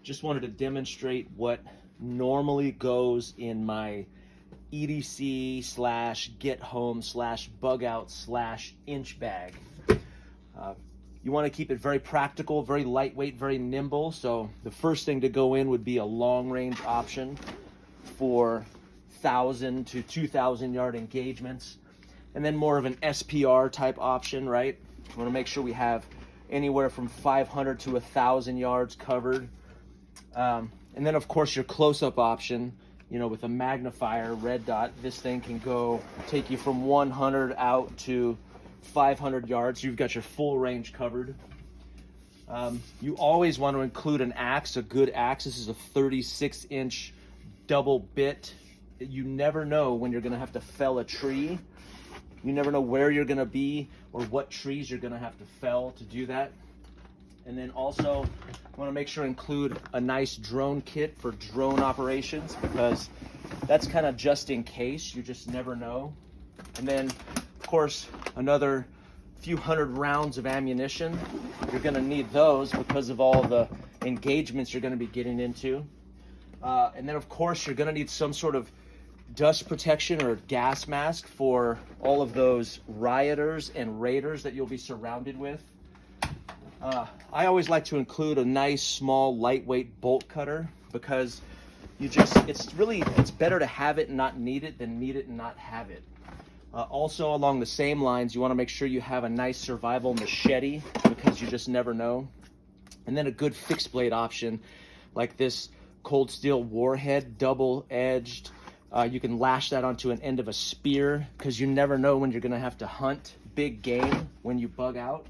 just wanted to demonstrate what normally goes in my EDC slash get home slash bug out slash inch bag. You want to keep it very practical, very lightweight, very nimble. So the first thing to go in would be a long range option for 1,000 to 2,000 yard engagements. And then more of an SPR type option, right? We want to make sure we have anywhere from 500 to 1,000 yards covered. And then of course your close-up option, you know, with a magnifier, red dot, this thing can go take you from 100 out to 500 yards. You've got your full range covered. You always want to include an axe, a good axe. This is a 36-inch double bit. You never know when you're going to have to fell a tree. You never know where you're going to be or what trees you're going to have to fell to do that. And then also want to make sure to include a nice drone kit for drone operations, because that's kind of just in case. You just never know. And then of course another few hundred rounds of ammunition. You're going to need those because of all the engagements you're going to be getting into. And then of course you're going to need some sort of dust protection or gas mask for all of those rioters and raiders that you'll be surrounded with. I always like to include a nice small lightweight bolt cutter, because it's better to have it and not need it than need it and not have it. Also along the same lines, you want to make sure you have a nice survival machete, because you just never know. And then a good fixed blade option like this cold steel warhead, double edged. You can lash that onto an end of a spear, because you never know when you're going to have to hunt big game when you bug out.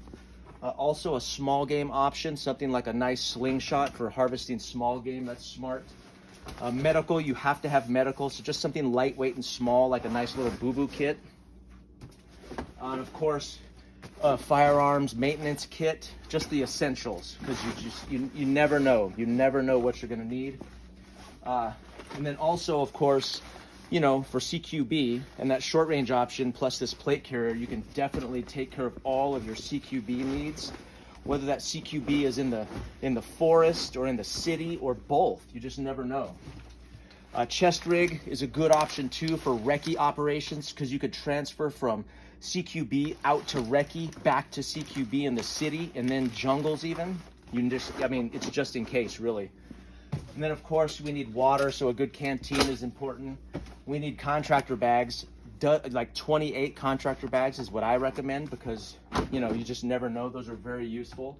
Also a small game option, something like a nice slingshot for harvesting small game. That's smart. Medical, you have to have medical, so just something lightweight and small, like a nice little boo-boo kit. And of course, firearms maintenance kit, just the essentials, because you never know. You never know what you're going to need. And then also, of course, you know, for CQB and that short range option plus this plate carrier, you can definitely take care of all of your CQB needs, whether that CQB is in the forest or in the city or both. You just never know. Chest rig is a good option too for recce operations, because you could transfer from CQB out to recce, back to CQB in the city, and then jungles even. It's just in case, really. And then of course we need water, so a good canteen is important. We need contractor bags, like 28 contractor bags is what I recommend, because you know, you just never know. Those are very useful.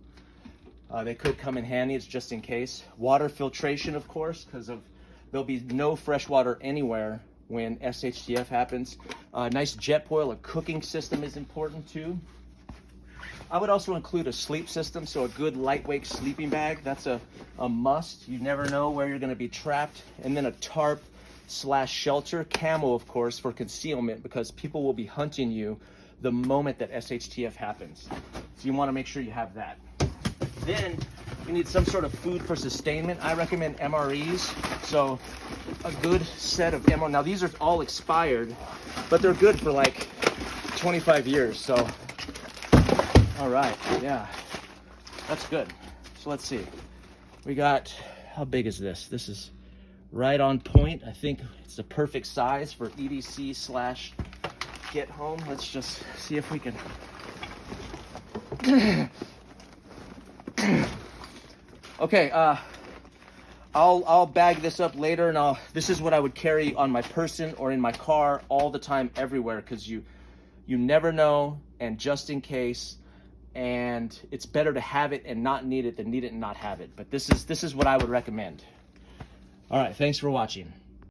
They could come in handy, it's just in case. Water filtration, of course, because there'll be no fresh water anywhere when SHTF happens. Nice jet boil, a cooking system is important too. I would also include a sleep system, so a good lightweight sleeping bag. That's a must. You never know where you're going to be trapped. And then a tarp slash shelter, camo of course, for concealment, because people will be hunting you the moment that SHTF happens. So you want to make sure you have that. Then you need some sort of food for sustainment. I recommend MREs. So a good set of MREs. Now these are all expired, but they're good for like 25 years. So all right, yeah, that's good. So let's see. We got, how big is this? This is right on point. I think it's the perfect size for EDC slash get home. Let's just see if we can. Okay, I'll bag this up later, and this is what I would carry on my person or in my car all the time, everywhere, because you never know, and just in case. And it's better to have it and not need it than need it and not have it. But this is what I would recommend. All right, thanks for watching.